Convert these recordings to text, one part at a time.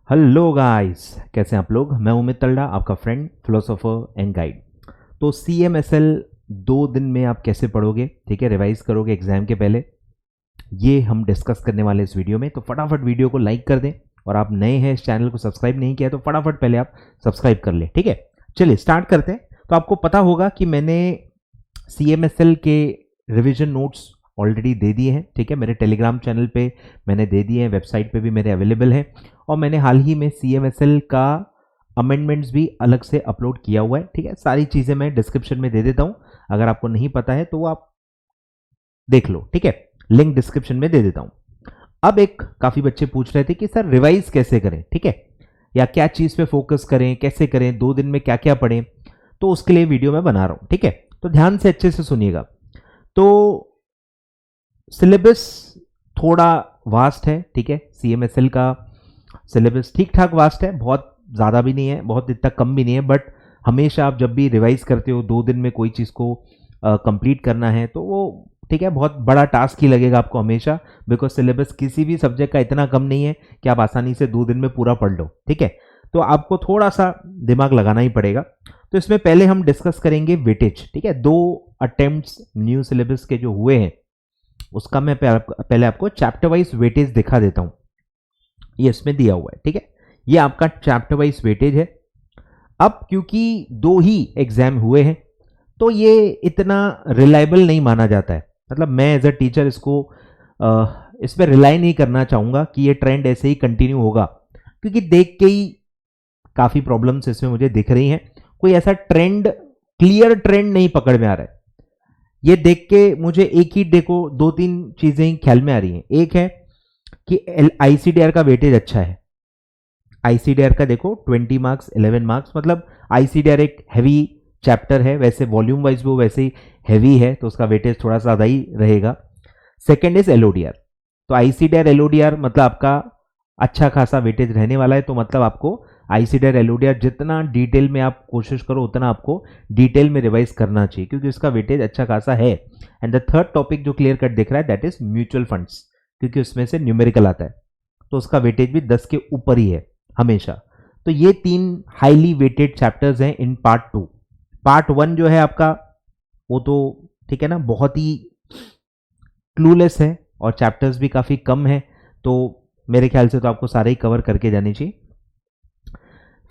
Hello guys, कैसे हैं आप लोग। मैं उमित तल्ला, आपका फ्रेंड, फिलोसोफर एंड गाइड। तो CMSL 2 दिन में आप कैसे पढ़ोगे, ठीक है, रिवाइज करोगे एग्जाम के पहले, ये हम डिस्कस करने वाले इस वीडियो में। तो फटाफट वीडियो को लाइक कर दें, और आप नए हैं, इस चैनल को सब्सक्राइब नहीं किया तो फटाफट पहले आप सब्सक्राइब कर लें, ठीक है। चलिए स्टार्ट करते हैं। तो आपको पता होगा कि मैंने CMSL के रिवीजन नोट्स ऑलरेडी दे दिए हैं, ठीक है, मेरे टेलीग्राम चैनल पे मैंने दे दिए हैं, वेबसाइट पे भी मेरे अवेलेबल हैं, और मैंने हाल ही में CMSL का अमेंडमेंट्स भी अलग से अपलोड किया हुआ है, ठीक है। सारी चीज़ें मैं डिस्क्रिप्शन में दे देता हूँ, अगर आपको नहीं पता है तो वो आप देख लो, ठीक है, लिंक डिस्क्रिप्शन में दे देता हूँ। अब एक काफ़ी बच्चे पूछ रहे थे कि सर रिवाइज कैसे करें, ठीक है, या क्या चीज़ पे फोकस करें, कैसे करें, 2 दिन में क्या क्या पढ़ें। तो उसके लिए वीडियो मैं बना रहा हूँ, ठीक है। तो ध्यान से अच्छे से सुनिएगा। तो सिलेबस थोड़ा वास्ट है, ठीक है, CMSL का सिलेबस ठीक ठाक वास्ट है, बहुत ज़्यादा भी नहीं है, बहुत इतना कम भी नहीं है, बट हमेशा आप जब भी रिवाइज करते हो 2 दिन में कोई चीज़ को कंप्लीट करना है तो वो, ठीक है, बहुत बड़ा टास्क ही लगेगा आपको हमेशा, बिकॉज सिलेबस किसी भी सब्जेक्ट का इतना कम नहीं है कि आप आसानी से 2 दिन में पूरा पढ़ लो, ठीक है। तो आपको थोड़ा सा दिमाग लगाना ही पड़ेगा। तो इसमें पहले हम डिस्कस करेंगे वेटेज, ठीक है। 2 अटेम्प्ट्स न्यू सिलेबस के जो हुए हैं उसका मैं पहले आपको चैप्टर वाइज वेटेज दिखा देता हूं। ये इसमें दिया हुआ है, ठीक है, ये आपका चैप्टर वाइज वेटेज है। अब क्योंकि 2 ही एग्जाम हुए हैं तो ये इतना रिलायबल नहीं माना जाता है, मतलब मैं एज अ टीचर इसको इस पर रिलाई नहीं करना चाहूंगा कि ये ट्रेंड ऐसे ही कंटिन्यू होगा, क्योंकि देख के ही काफी प्रॉब्लम्स इसमें मुझे दिख रही हैं। कोई ऐसा ट्रेंड, क्लियर ट्रेंड नहीं पकड़ में आ रहा है। ये देख के मुझे एक ही, देखो 2-3 चीजें ही ख्याल में आ रही हैं। एक है कि ICDR का वेटेज अच्छा है। ICDR का देखो 20 मार्क्स 11 मार्क्स, मतलब ICDR एक हैवी चैप्टर है, वैसे वॉल्यूम वाइज वो वैसे ही हैवी है तो उसका वेटेज थोड़ा सा ज़्यादा ही रहेगा। Second is LODR। तो ICDR LODR मतलब आपका अच्छा खासा वेटेज रहने वाला है, तो मतलब आपको ICDR LODR जितना डिटेल में आप कोशिश करो उतना आपको डिटेल में रिवाइज करना चाहिए, क्योंकि उसका वेटेज अच्छा खासा है। एंड द थर्ड टॉपिक जो क्लियर कट दिख रहा है दैट इज म्यूचुअल फंड्स, क्योंकि उसमें से न्यूमेरिकल आता है तो उसका वेटेज भी 10 के ऊपर ही है हमेशा। तो ये 3 हाईली वेटेड चैप्टर्स हैं इन पार्ट 2। पार्ट 1 जो है आपका वो तो, ठीक है ना, बहुत ही क्लूलेस है और चैप्टर्स भी काफ़ी कम है, तो मेरे ख्याल से तो आपको सारे ही कवर करके जानी चाहिए।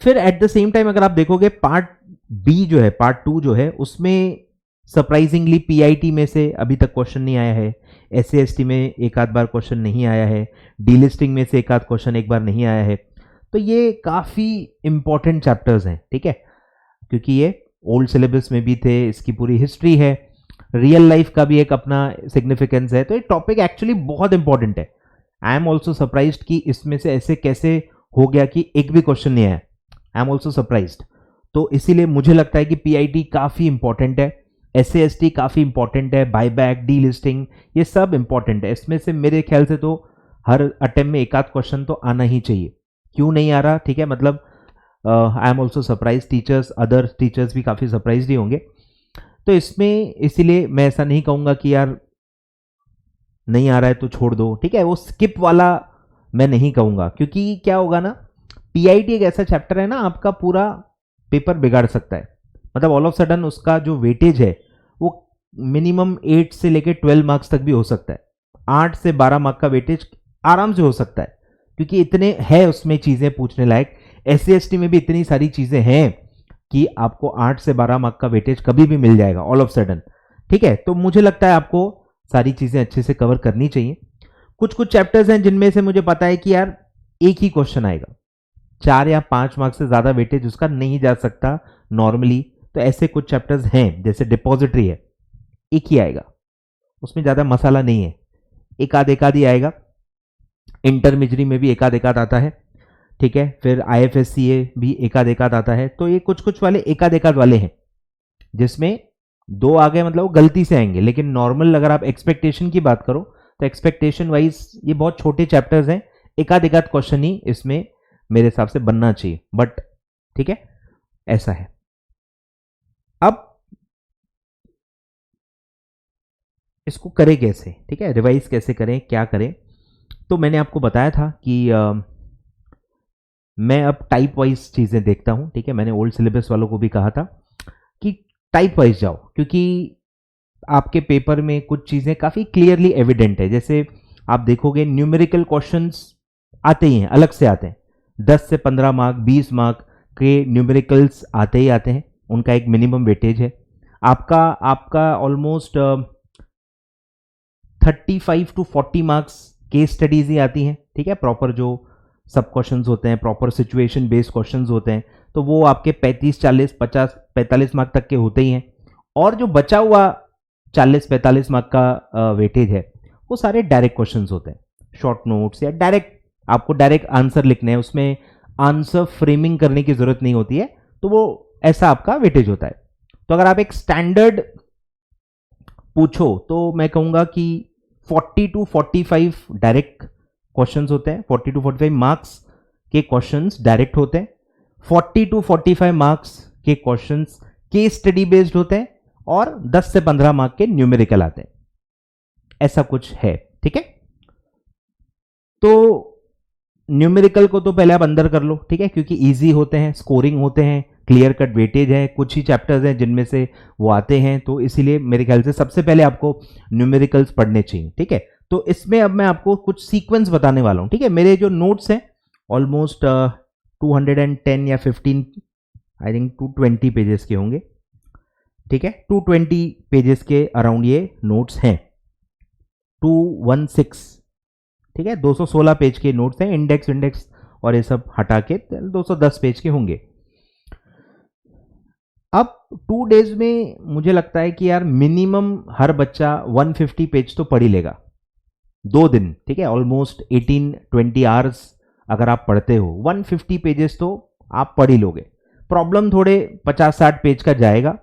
फिर एट द सेम टाइम अगर आप देखोगे पार्ट बी जो है, पार्ट 2 जो है, उसमें सरप्राइजिंगली PIT में से अभी तक क्वेश्चन नहीं आया है, SC/ST में एक आध बार क्वेश्चन नहीं आया है, डीलिस्टिंग में से एक आध क्वेश्चन एक बार नहीं आया है। तो ये काफ़ी इंपॉर्टेंट चैप्टर्स हैं, ठीक है, क्योंकि ये ओल्ड सिलेबस में भी थे, इसकी पूरी हिस्ट्री है, रियल लाइफ का भी एक अपना सिग्निफिकेंस है, तो ये टॉपिक एक्चुअली बहुत इंपॉर्टेंट है। आई एम ऑल्सो सरप्राइज्ड कि इसमें से ऐसे कैसे हो गया कि एक भी क्वेश्चन नहीं आया। I am also surprised. तो इसीलिए मुझे लगता है कि PIT काफ़ी इंपॉर्टेंट है, SC/ST काफ़ी इंपॉर्टेंट है, बायबैक, डी लिस्टिंग, ये सब इंपॉर्टेंट है। इसमें से मेरे ख्याल से तो हर अटेम्प्ट में एक आध क्वेश्चन तो आना ही चाहिए। क्यों नहीं आ रहा, ठीक है, मतलब I am also surprise, teachers, other teachers भी काफ़ी सरप्राइज ही होंगे। तो इसमें इसीलिए मैं ऐसा नहीं कहूँगा कि यार नहीं आ रहा है तो छोड़ दो, ठीक है, वो स्किप वाला मैं नहीं कहूँगा, क्योंकि क्या होगा ना, PIT एक ऐसा चैप्टर है ना, आपका पूरा पेपर बिगाड़ सकता है। मतलब ऑल ऑफ सडन उसका जो वेटेज है वो मिनिमम 8 से लेके 12 मार्क्स तक भी हो सकता है। 8 से 12 मार्क का वेटेज आराम से हो सकता है, क्योंकि इतने है उसमें चीज़ें पूछने लायक। SC/ST में भी इतनी सारी चीज़ें हैं कि आपको 8 से 12 मार्क का वेटेज कभी भी मिल जाएगा ऑल ऑफ सडन, ठीक है। तो मुझे लगता है आपको सारी चीज़ें अच्छे से कवर करनी चाहिए। कुछ कुछ चैप्टर्स हैं जिनमें से मुझे पता है कि यार एक ही क्वेश्चन आएगा, 4 या 5 मार्क्स से ज़्यादा वेटेज उसका नहीं जा सकता नॉर्मली। तो ऐसे कुछ चैप्टर्स हैं, जैसे डिपॉजिटरी है, एक ही आएगा, उसमें ज़्यादा मसाला नहीं है, एक आध ही आएगा। इंटरमिजरी में भी एक आध आता है, ठीक है। फिर IFSCA भी एक आध आता है। तो ये कुछ कुछ वाले एक आध वाले हैं जिसमें 2 आ गए मतलब वो गलती से आएंगे, लेकिन नॉर्मल अगर आप एक्सपेक्टेशन की बात करो तो एक्सपेक्टेशन वाइज ये बहुत छोटे चैप्टर्स हैं, एक आध क्वेश्चन ही इसमें मेरे हिसाब से बनना चाहिए, बट ठीक है, ऐसा है। अब इसको करें कैसे, ठीक है, रिवाइज कैसे करें, क्या करें। तो मैंने आपको बताया था कि मैं अब टाइप वाइज चीज़ें देखता हूँ, ठीक है। मैंने ओल्ड सिलेबस वालों को भी कहा था कि टाइप वाइज जाओ, क्योंकि आपके पेपर में कुछ चीज़ें काफ़ी क्लियरली एविडेंट है। जैसे आप देखोगे न्यूमेरिकल क्वेश्चंस आते ही हैं, अलग से आते हैं, 10 से 15 मार्क 20 मार्क के न्यूमेरिकल्स आते ही आते हैं, उनका एक मिनिमम वेटेज है। आपका आपका almost 35 to 40 marks case studies ही आती हैं, ठीक है। प्रॉपर जो सब क्वेश्चंस होते हैं, प्रॉपर सिचुएशन बेस्ड क्वेश्चंस होते हैं, तो वो आपके 35 40 50 45 मार्क तक के होते ही हैं। और जो बचा हुआ 40 45 मार्क का वेटेज है, वो सारे डायरेक्ट क्वेश्चंस होते हैं, शॉर्ट नोट्स या डायरेक्ट, आपको डायरेक्ट आंसर लिखने हैं, उसमें आंसर फ्रेमिंग करने की जरूरत नहीं होती है, तो वो ऐसा आपका वेटेज होता है। तो अगर आप एक स्टैंडर्ड पूछो तो मैं कहूंगा कि 40 टू 45 डायरेक्ट क्वेश्चंस होते हैं, 40 टू 45 मार्क्स के क्वेश्चंस डायरेक्ट होते हैं, 40 टू 45 मार्क्स के क्वेश्चंस केस स्टडी बेस्ड होते हैं, और 10 से 15 मार्क के न्यूमेरिकल आते हैं। ऐसा कुछ है, ठीक है। तो न्यूमेरिकल को तो पहले आप अंदर कर लो, ठीक है, क्योंकि इजी होते हैं, स्कोरिंग होते हैं, क्लियर कट वेटेज है, कुछ ही चैप्टर्स हैं जिनमें से वो आते हैं, तो इसीलिए मेरे ख्याल से सबसे पहले आपको न्यूमेरिकल्स पढ़ने चाहिए, ठीक है। तो इसमें अब मैं आपको कुछ सीक्वेंस बताने वाला हूं, ठीक है। मेरे जो नोट्स हैं ऑलमोस्ट 210 या 15, आई थिंक 220 पेजेस के होंगे, ठीक है। 220 पेजेस के अराउंड ये नोट्स हैं, 216, ठीक है। 216 पेज के नोट्स हैं, इंडेक्स इंडेक्स और ये सब हटा के 210 पेज के होंगे। अब 2 डेज में मुझे लगता है कि यार मिनिमम हर बच्चा 150 पेज तो पढ़ ही लेगा, 2 दिन, ठीक है। ऑलमोस्ट 18-20 आवर्स अगर आप पढ़ते हो, 150 पेजेस तो आप पढ़ ही लोगे। प्रॉब्लम थोड़े 50-60 पेज का जाएगा।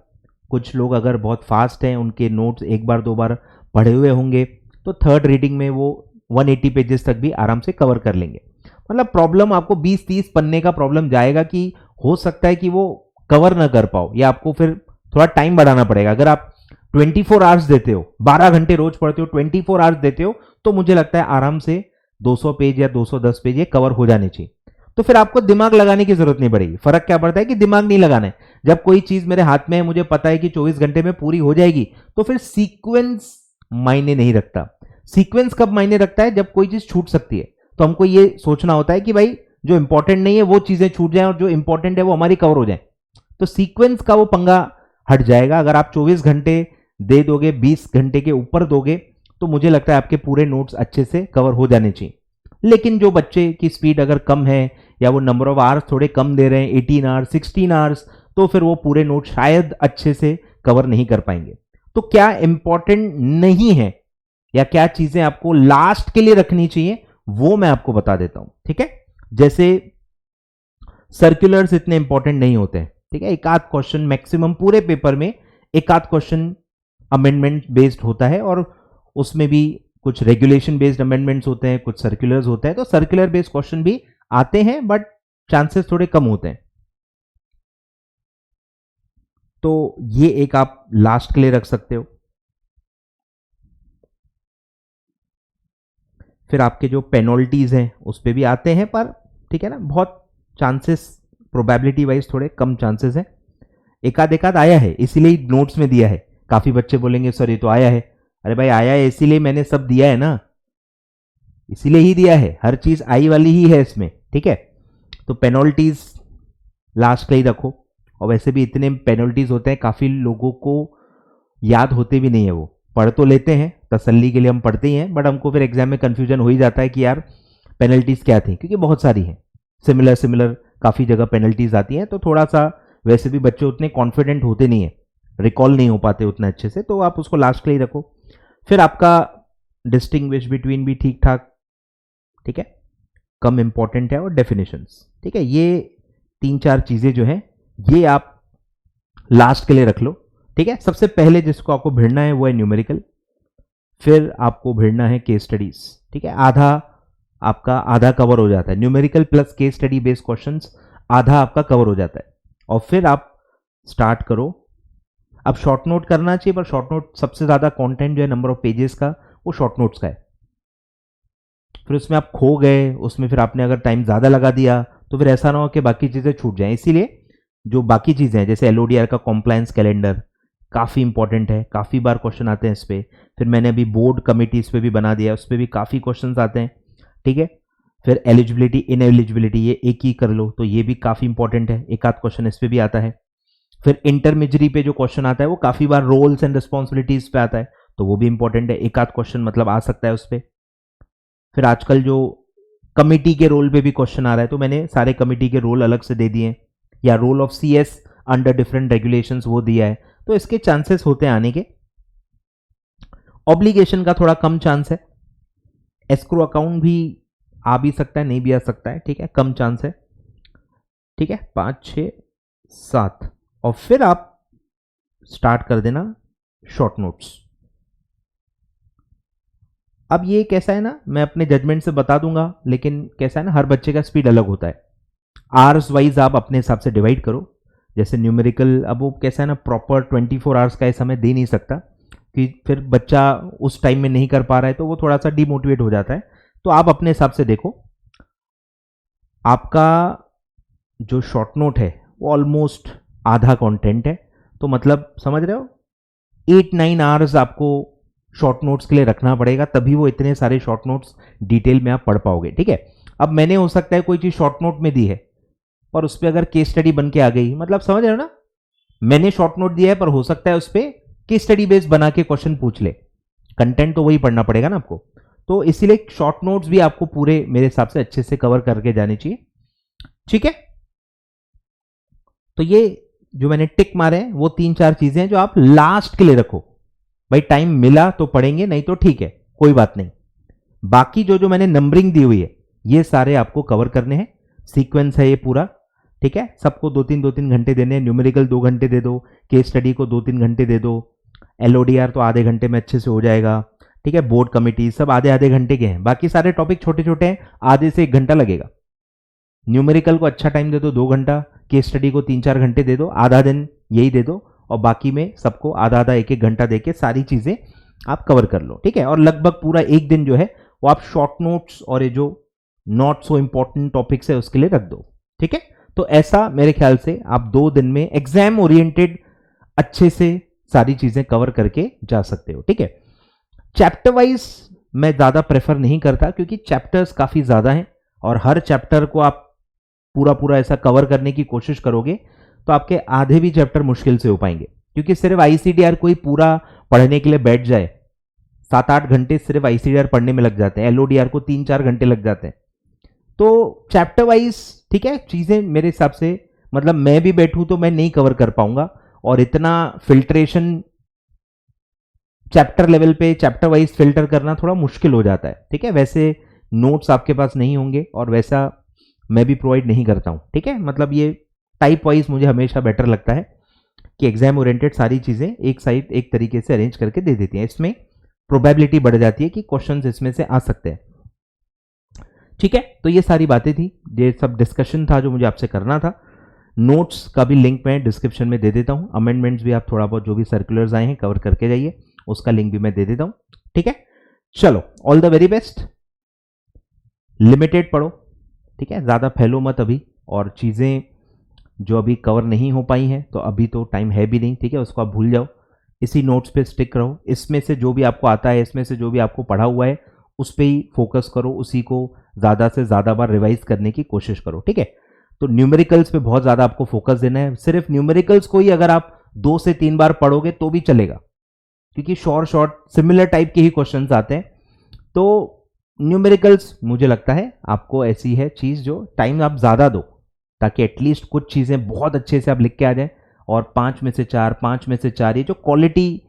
कुछ लोग अगर बहुत फास्ट हैं, उनके नोट्स एक बार 2 बार पढ़े हुए होंगे, तो थर्ड रीडिंग में वो 180 पेजेस तक भी आराम से कवर कर लेंगे। मतलब प्रॉब्लम आपको 20-30 पन्ने का प्रॉब्लम जाएगा कि हो सकता है कि वो कवर ना कर पाओ, या आपको फिर थोड़ा टाइम बढ़ाना पड़ेगा। अगर आप 24 आवर्स देते हो, 12 घंटे रोज पढ़ते हो, 24 आवर्स देते हो, तो मुझे लगता है आराम से 200 पेज या 210 पेज ये कवर हो जाने चाहिए। तो फिर आपको दिमाग लगाने की जरूरत नहीं पड़ेगी। फर्क क्या पड़ता है कि दिमाग नहीं लगाना है। जब कोई चीज मेरे हाथ में है, मुझे पता है कि 24 घंटे में पूरी हो जाएगी, तो फिर सीक्वेंस मायने नहीं रखता। सीक्वेंस कब मायने रखता है? जब कोई चीज छूट सकती है, तो हमको ये सोचना होता है कि भाई जो इंपॉर्टेंट नहीं है वो चीजें छूट जाएं और जो इंपॉर्टेंट है वो हमारी कवर हो जाए, तो सीक्वेंस का वो पंगा हट जाएगा। अगर आप 24 घंटे दे दोगे, 20 घंटे के ऊपर दोगे, तो मुझे लगता है आपके पूरे नोट्स अच्छे से कवर हो जाने चाहिए। लेकिन जो बच्चे की स्पीड अगर कम है, या वो नंबर ऑफ आवर्स थोड़े कम दे रहे हैं, 18 आवर्स 16 आवर्स, तो फिर वो पूरे नोट शायद अच्छे से कवर नहीं कर पाएंगे। तो क्या इंपॉर्टेंट नहीं है या क्या चीजें आपको लास्ट के लिए रखनी चाहिए, वो मैं आपको बता देता हूं, ठीक है। जैसे सर्कुलर्स इतने इंपॉर्टेंट नहीं होते हैं, ठीक है। एक आध क्वेश्चन मैक्सिमम पूरे पेपर में, एक आध क्वेश्चन अमेंडमेंट बेस्ड होता है, और उसमें भी कुछ रेगुलेशन बेस्ड अमेंडमेंट्स होते हैं, कुछ सर्कुलर्स होते हैं। तो सर्कुलर बेस्ड क्वेश्चन भी आते हैं, बट चांसेस थोड़े कम होते हैं। तो ये एक आप लास्ट के लिए रख सकते हो। फिर आपके जो पेनल्टीज हैं उस पे भी आते हैं, पर ठीक है ना, बहुत चांसेस प्रोबेबिलिटी वाइज थोड़े कम चांसेस हैं। एक आध आया है, इसीलिए नोट्स में दिया है। काफी बच्चे बोलेंगे सर ये तो आया है। अरे भाई आया है इसीलिए मैंने सब दिया है ना, इसीलिए ही दिया है, हर चीज आई वाली ही है इसमें, ठीक है। तो पेनल्टीज लास्ट का ही रखो। और वैसे भी इतने पेनल्टीज होते हैं, काफी लोगों को याद होते भी नहीं है। वो पढ़ तो लेते हैं, तसल्ली के लिए हम पढ़ते ही हैं, बट हमको फिर एग्जाम में कंफ्यूजन हो ही जाता है कि यार पेनल्टीज क्या थी, क्योंकि बहुत सारी हैं, सिमिलर सिमिलर काफी जगह पेनल्टीज आती हैं। तो थोड़ा सा वैसे भी बच्चे उतने कॉन्फिडेंट होते नहीं है, रिकॉल नहीं हो पाते उतना अच्छे से, तो आप उसको लास्ट के लिए रखो। फिर आपका डिस्टिंग्विश बिटवीन भी ठीक ठाक, ठीक है, कम इंपॉर्टेंट है, और डेफिनेशंस, ठीक है। ये 3-4 चीजें जो है ये आप लास्ट के लिए रख लो, ठीक है। सबसे पहले जिसको आपको भिड़ना है वो है न्यूमेरिकल, फिर आपको भिड़ना है केस स्टडीज, ठीक है। आपका आधा कवर हो जाता है, numerical plus case study based questions आधा आपका कवर हो जाता है। और फिर आप स्टार्ट करो। अब शॉर्ट नोट करना चाहिए, पर शॉर्ट नोट सबसे ज्यादा कंटेंट जो है नंबर ऑफ पेजेस का, वो शॉर्ट नोट्स का है। फिर उसमें आप खो गए, उसमें फिर आपने अगर टाइम ज्यादा लगा दिया तो फिर ऐसा ना हो कि बाकी चीज़ें छूट जाएं। इसीलिए जो बाकी चीज़ें हैं जैसे LODR का कॉम्प्लायंस कैलेंडर काफ़ी इंपॉर्टेंट है, काफ़ी बार क्वेश्चन आते हैं इस पर। फिर मैंने अभी बोर्ड कमेटी इस पर भी बना दिया, उस पर भी काफ़ी क्वेश्चन आते हैं, ठीक है। फिर एलिजिबिलिटी इन एलिजिबिलिटी ये एक ही कर लो, तो ये भी काफ़ी इंपॉर्टेंट है, एक आध क्वेश्चन इस पर भी आता है। फिर इंटरमीडिएट पे जो क्वेश्चन आता है वो काफ़ी बार रोल्स एंड रिस्पॉन्सिबिलिटीज पे आता है, तो वो भी इंपॉर्टेंट है, एक आध क्वेश्चन मतलब आ सकता है उस पर। फिर आजकल जो कमिटी के रोल पे भी क्वेश्चन आ रहा है, तो मैंने सारे कमिटी के रोल अलग से दे दिए हैं, या role of CS under different regulations वो दिया है, तो इसके चांसेस होते हैं आने के। ऑब्लिगेशन का थोड़ा कम चांस है, एस्क्रो अकाउंट भी आ भी सकता है, नहीं भी आ सकता है, ठीक है, कम चांस है, ठीक है। 5, 6, 7 और फिर आप स्टार्ट कर देना शॉर्ट नोट्स। अब ये कैसा है ना, मैं अपने जजमेंट से बता दूंगा, लेकिन कैसा है ना, हर बच्चे का स्पीड अलग होता है। आवर्स वाइज आप अपने हिसाब से डिवाइड करो। जैसे न्यूमेरिकल, अब वो कैसा है ना, प्रॉपर 24 आवर्स का समय दे नहीं सकता, कि फिर बच्चा उस टाइम में नहीं कर पा रहा है तो वो थोड़ा सा डिमोटिवेट हो जाता है। तो आप अपने हिसाब से देखो, आपका जो शॉर्ट नोट है वो ऑलमोस्ट आधा कंटेंट है, तो मतलब समझ रहे हो, 8-9 आवर्स आपको शॉर्ट नोट्स के लिए रखना पड़ेगा, तभी वो इतने सारे शॉर्ट नोट्स डिटेल में आप पढ़ पाओगे, ठीक है। अब मैंने हो सकता है कोई चीज शॉर्ट नोट में दी है और उस पर अगर केस स्टडी बन के आ गई, मतलब समझ रहे हो ना, मैंने शॉर्ट नोट दिया है पर हो सकता है उस पर केस स्टडी बेस्ड बना के क्वेश्चन पूछ ले, कंटेंट तो वही पढ़ना पड़ेगा ना आपको। तो इसीलिए शॉर्ट नोट्स भी आपको पूरे मेरे हिसाब से अच्छे से कवर करके जाने चाहिए, ठीक है। तो ये जो मैंने टिक मारे हैं वो 3-4 चीजें हैं जो आप लास्ट के लिए रखो। भाई टाइम मिला तो पढ़ेंगे, नहीं तो ठीक है, कोई बात नहीं। बाकी जो जो मैंने नंबरिंग दी हुई है ये सारे आपको कवर करने हैं, सीक्वेंस है ये पूरा, ठीक है। सबको 2-3 घंटे देने हैं, न्यूमेरिकल 2 घंटे दे दो, केस स्टडी को 2-3 घंटे दे दो, LODR तो आधे घंटे में अच्छे से हो जाएगा, ठीक है। बोर्ड कमिटी सब आधे आधे घंटे के हैं, बाकी सारे टॉपिक छोटे छोटे हैं, आधे से 1 घंटा लगेगा। न्यूमेरिकल को अच्छा टाइम दे दो 2 घंटा, केस स्टडी को 3-4 घंटे दे दो, आधा दिन यही दे दो, और बाकी में सबको आधा आधा 1-1 घंटा देके सारी चीजें आप कवर कर लो, ठीक है। और लगभग पूरा एक दिन जो है वो आप शॉर्ट नोट्स और ये जो नॉट सो इंपॉर्टेंट टॉपिक्स है उसके लिए रख दो, ठीक है। तो ऐसा मेरे ख्याल से आप 2 दिन में एग्जाम ओरिएंटेड अच्छे से सारी चीजें कवर करके जा सकते हो, ठीक है। चैप्टर वाइज मैं ज्यादा प्रेफर नहीं करता, क्योंकि चैप्टर्स काफी ज्यादा हैं और हर चैप्टर को आप पूरा पूरा ऐसा कवर करने की कोशिश करोगे तो आपके आधे भी चैप्टर मुश्किल से हो पाएंगे, क्योंकि सिर्फ ICDR कोई पूरा पढ़ने के लिए बैठ जाए 7-8 घंटे सिर्फ ICDR पढ़ने में लग जाते हैं, LODR को 3-4 घंटे लग जाते हैं। तो चैप्टर वाइज ठीक है चीजें मेरे हिसाब से, मतलब मैं भी बैठूं तो मैं नहीं कवर कर पाऊंगा, और इतना फिल्ट्रेशन चैप्टर लेवल पे चैप्टर वाइज फिल्टर करना थोड़ा मुश्किल हो जाता है, ठीक है। वैसे नोट्स आपके पास नहीं होंगे और वैसा मैं भी प्रोवाइड नहीं करता हूं, ठीक है। मतलब ये टाइप वाइज मुझे हमेशा बेटर लगता है कि एग्जाम ओरिएंटेड सारी चीजें एक साइड एक तरीके से अरेंज करके दे देती हैं, इसमें प्रोबेबिलिटी बढ़ जाती है कि क्वेश्चंस इसमें से आ सकते हैं, ठीक है। तो ये सारी बातें थी, ये सब डिस्कशन था जो मुझे आपसे करना था। नोट्स का भी लिंक मैं डिस्क्रिप्शन में दे देता हूं, अमेंडमेंट्स भी आप थोड़ा बहुत जो भी सर्कुलर्स आए हैं कवर करके जाइए, उसका लिंक भी मैं दे देता हूं, ठीक है। चलो all the very best, limited पढ़ो, ठीक है, ज्यादा फैलो मत अभी, और चीजें जो अभी कवर नहीं हो पाई हैं तो अभी तो टाइम है भी नहीं, ठीक है, उसको आप भूल जाओ, इसी नोट्स पे स्टिक रहो, इसमें से जो भी आपको आता है, इसमें से जो भी आपको पढ़ा हुआ है उस पर ही फोकस करो, उसी को ज्यादा से ज्यादा बार रिवाइज करने की कोशिश करो, ठीक है। तो न्यूमेरिकल्स पे बहुत ज्यादा आपको फोकस देना है, सिर्फ न्यूमेरिकल्स को ही अगर आप 2 से 3 बार पढ़ोगे तो भी चलेगा, क्योंकि शॉर्ट सिमिलर टाइप के ही क्वेश्चंस आते हैं। तो न्यूमेरिकल्स मुझे लगता है आपको ऐसी है चीज जो टाइम आप ज्यादा दो, ताकि एटलीस्ट कुछ चीजें बहुत अच्छे से आप लिख के आ जाए, और 5 में से 4 ये जो क्वालिटी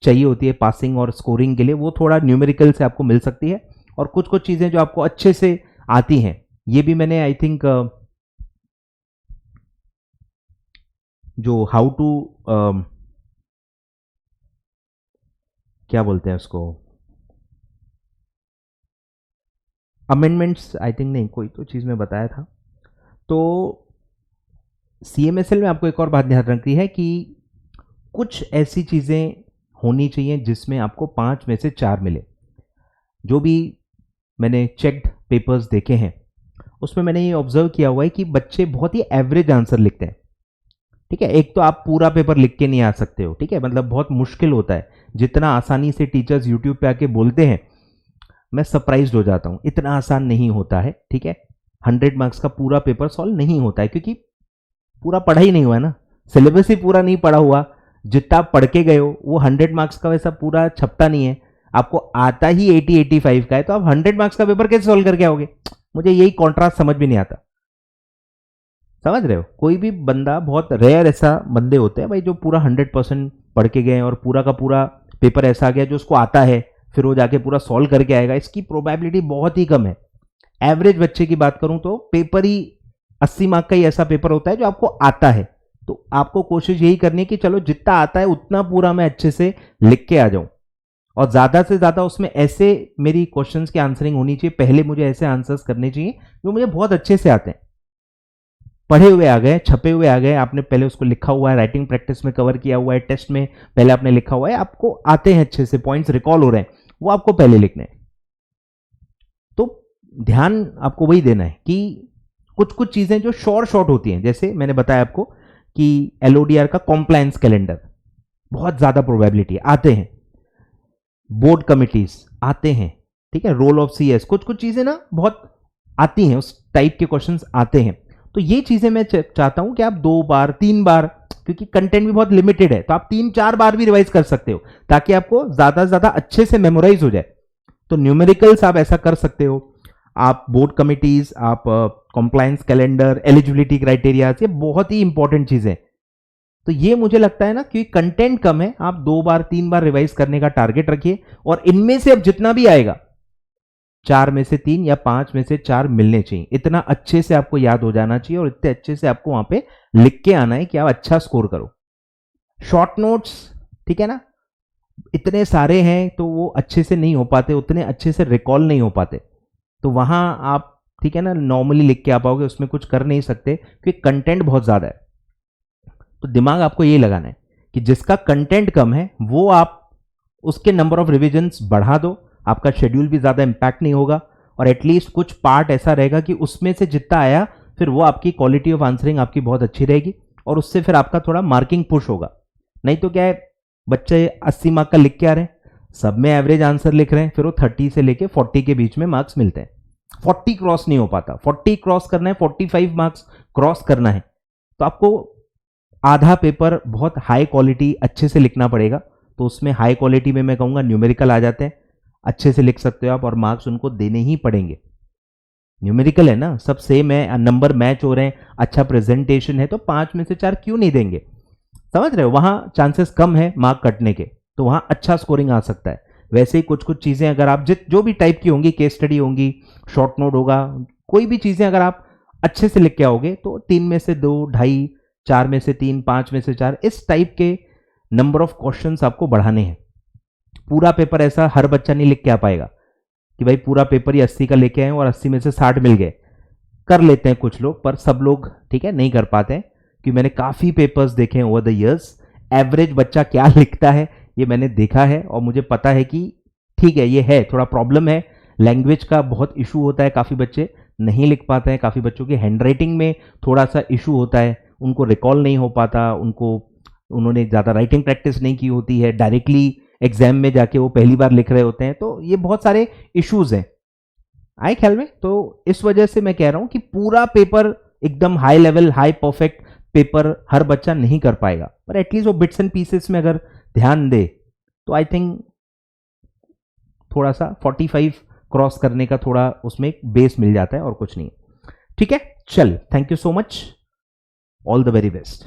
चाहिए होती है पासिंग और स्कोरिंग के लिए, वो थोड़ा न्यूमेरिकल से आपको मिल सकती है। और कुछ कुछ चीजें जो आपको अच्छे से आती हैं, ये भी मैंने आई थिंक जो हाउ टू क्या बोलते हैं उसको, अमेंडमेंट्स आई थिंक, नहीं कोई तो चीज में बताया था। तो CMSL में आपको एक और बात ध्यान रखनी है कि कुछ ऐसी चीजें होनी चाहिए जिसमें आपको 5 में से 4 मिले। जो भी मैंने चेक्ड पेपर्स देखे हैं उसमें मैंने ये ऑब्जर्व किया हुआ है कि बच्चे बहुत ही एवरेज आंसर लिखते हैं। ठीक है, एक तो आप पूरा पेपर लिख के नहीं आ सकते हो, ठीक है, मतलब बहुत मुश्किल होता है। जितना आसानी से टीचर्स यूट्यूब पे आके बोलते हैं, मैं सरप्राइज्ड हो जाता हूं, इतना आसान नहीं होता है। ठीक है, 100 मार्क्स का पूरा पेपर सॉल्व नहीं होता है, क्योंकि पूरा पढ़ा ही नहीं हुआ है ना, सिलेबस ही पूरा नहीं पढ़ा हुआ। जितना आप पढ़ के गए हो वो 100 मार्क्स का वैसा पूरा छपता नहीं है। आपको आता ही 80-85 का है, तो आप 100 मार्क्स का पेपर कैसे सॉल्व करके आओगे? मुझे यही कॉन्ट्रास्ट समझ भी नहीं आता। समझ रहे हो? कोई भी बंदा, बहुत रेयर ऐसा बंदे होते हैं भाई जो पूरा 100% पढ़ के गए और पूरा का पूरा पेपर ऐसा आ गया जो उसको आता है, फिर वो जाके पूरा सॉल्व करके आएगा। इसकी प्रोबेबिलिटी बहुत ही कम है। एवरेज बच्चे की बात करूं तो पेपर ही 80 मार्क का ही ऐसा पेपर होता है जो आपको आता है। तो आपको कोशिश यही करनी है कि चलो जितना आता है उतना पूरा मैं अच्छे से लिख के आ जाऊं, और ज्यादा से ज्यादा उसमें ऐसे मेरी क्वेश्चंस की आंसरिंग होनी चाहिए, पहले मुझे ऐसे आंसर्स करने चाहिए जो मुझे बहुत अच्छे से आते हैं। पढ़े हुए आ गए, छपे हुए आ गए, आपने पहले उसको लिखा हुआ है, राइटिंग प्रैक्टिस में कवर किया हुआ है, टेस्ट में पहले आपने लिखा हुआ है, आपको आते हैं अच्छे से, पॉइंट्स रिकॉल हो रहे हैं, वो आपको पहले लिखने हैं। तो ध्यान आपको वही देना है कि कुछ कुछ चीजें जो शॉर्ट होती हैं, जैसे मैंने बताया आपको कि एलओडीआर का कॉम्प्लायंस कैलेंडर बहुत ज्यादा प्रोबेबिलिटी आते हैं, बोर्ड कमिटीज आते हैं, ठीक है, रोल ऑफ सीएस, कुछ कुछ चीजें ना बहुत आती हैं, उस टाइप के क्वेश्चंस आते हैं। तो ये चीजें मैं चाहता हूं कि आप 2 बार 3 बार, क्योंकि कंटेंट भी बहुत लिमिटेड है, तो आप 3-4 बार भी रिवाइज कर सकते हो ताकि आपको ज्यादा से ज्यादा अच्छे से मेमोराइज हो जाए। तो न्यूमेरिकल्स आप ऐसा कर सकते हो, आप बोर्ड कमिटीज, आप कॉम्प्लायंस कैलेंडर, एलिजिबिलिटी क्राइटेरिया, ये बहुत ही इंपॉर्टेंट चीजें। तो ये मुझे लगता है ना कि कंटेंट कम है, आप 2 बार 3 बार रिवाइज करने का टारगेट रखिए, और इनमें से अब जितना भी आएगा 4 में से 3 या 5 में से 4 मिलने चाहिए। इतना अच्छे से आपको याद हो जाना चाहिए और इतने अच्छे से आपको वहां पे लिख के आना है कि आप अच्छा स्कोर करो। शॉर्ट नोट्स, ठीक है ना, इतने सारे हैं तो वो अच्छे से नहीं हो पाते, उतने अच्छे से रिकॉल नहीं हो पाते। तो वहां आप, ठीक है ना, नॉर्मली लिख के आ पाओगे, उसमें कुछ कर नहीं सकते क्योंकि कंटेंट बहुत ज्यादा है। तो दिमाग आपको ये लगाना है कि जिसका कंटेंट कम है वो आप उसके नंबर ऑफ रिविजन्स बढ़ा दो, आपका शेड्यूल भी ज्यादा इंपैक्ट नहीं होगा, और एटलीस्ट कुछ पार्ट ऐसा रहेगा कि उसमें से जितना आया फिर वो आपकी क्वालिटी ऑफ आंसरिंग आपकी बहुत अच्छी रहेगी, और उससे फिर आपका थोड़ा मार्किंग पुश होगा। नहीं तो क्या है, बच्चे 80 मार्क का लिख के आ रहे हैं, सब में एवरेज आंसर लिख रहे हैं, फिर वो 30 से लेके 40 के बीच में मार्क्स मिलते हैं। 40 क्रॉस नहीं हो पाता, 40 क्रॉस करना है, 45 मार्क्स क्रॉस करना है, तो आपको आधा पेपर बहुत हाई क्वालिटी अच्छे से लिखना पड़ेगा। तो उसमें हाई क्वालिटी में मैं कहूंगा न्यूमेरिकल आ जाते हैं, अच्छे से लिख सकते हो आप, और मार्क्स उनको देने ही पड़ेंगे। न्यूमेरिकल है ना, सब सेम है, नंबर मैच हो रहे हैं, अच्छा प्रेजेंटेशन है, तो 5 में से 4 क्यों नहीं देंगे? समझ रहे हो? वहां चांसेस कम है मार्क कटने के, तो वहां अच्छा स्कोरिंग आ सकता है। वैसे ही कुछ कुछ चीजें अगर आप जो भी टाइप की होंगी, केस स्टडी होंगी, शॉर्ट नोट होगा, कोई भी चीजें अगर आप अच्छे से लिख के आओगे तो 3 में से 2, 2.5, 4 में से 3, 5 में से 4, इस टाइप के नंबर ऑफ क्वेश्चंस आपको बढ़ाने हैं। पूरा पेपर ऐसा हर बच्चा नहीं लिख के आ पाएगा कि भाई पूरा पेपर ही 80 का लेके आए और 80 में से 60 मिल गए। कर लेते हैं कुछ लोग, पर सब लोग, ठीक है, नहीं कर पाते हैं, कि मैंने काफी पेपर्स देखे हैं ओवर द इयर्स। एवरेज बच्चा क्या लिखता है ये मैंने देखा है, और मुझे पता है कि ठीक है, ये है थोड़ा प्रॉब्लम है, लैंग्वेज का बहुत इशू होता है, काफी बच्चे नहीं लिख पाते हैं, काफी बच्चों की हैंडराइटिंग में थोड़ा सा इशू होता है, उनको रिकॉल नहीं हो पाता, उन्होंने ज्यादा राइटिंग प्रैक्टिस नहीं की होती है, डायरेक्टली एग्जाम में जाके वो पहली बार लिख रहे होते हैं, तो ये बहुत सारे इश्यूज हैं आए ख्याल में। तो इस वजह से मैं कह रहा हूं कि पूरा पेपर एकदम high level, high perfect paper हर बच्चा नहीं कर पाएगा, पर एटलीस्ट वो बिट्स एंड पीसेस में अगर ध्यान दे तो आई थिंक थोड़ा सा 45 क्रॉस करने का थोड़ा उसमें एक बेस मिल जाता है, और कुछ नहीं। ठीक है, चल, thank you so much, all the very best.